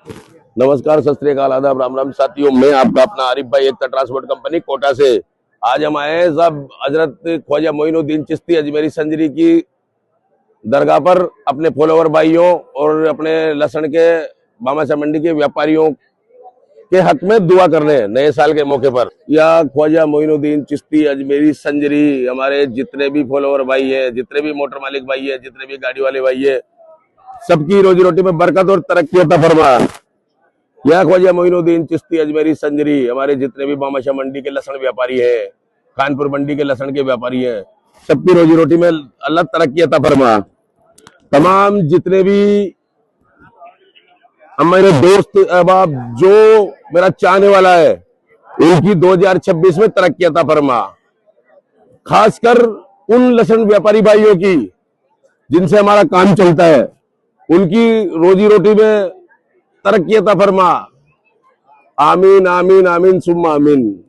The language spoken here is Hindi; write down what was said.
नमस्कार, सत श्री अकाल, आदाब, राम राम साथियों। मैं आपका अपना आरिफ भाई, एकता ट्रांसपोर्ट कंपनी कोटा से। आज हम आए हैं सब हजरत ख्वाजा मोइनुद्दीन चिश्ती अजमेरी संजरी की दरगाह पर अपने फॉलोवर भाइयों और अपने लहसुन के बामाशा मंडी के व्यापारियों के हक में दुआ करने नए साल के मौके पर। या ख्वाजा मोइनुद्दीन चिश्ती अजमेरी संजरी, हमारे जितने भी फॉलोवर भाई है, जितने भी मोटर मालिक भाई है, जितने भी गाड़ी वाले भाई है, सबकी रोजी रोटी में बरकत और तरक्की अता फरमा। यह ख्वाजा मोइनुद्दीन चिश्ती अजमेरी संजरी, हमारे जितने भी बामाशा मंडी के लहसुन व्यापारी हैं, कानपुर मंडी के लहसुन के व्यापारी हैं, सबकी रोजी रोटी में अल्लाह तरक्की अता फरमा। तमाम जितने भी हमारे दोस्त अहबाब जो मेरा चाहने वाला है, उनकी 2026 में तरक्की अता फरमा। खासकर उन लहसुन व्यापारी भाइयों की जिनसे हमारा काम चलता है, उनकी रोजी रोटी में तरक्की अता फरमा। आमीन आमीन आमीन सुम्मा आमीन।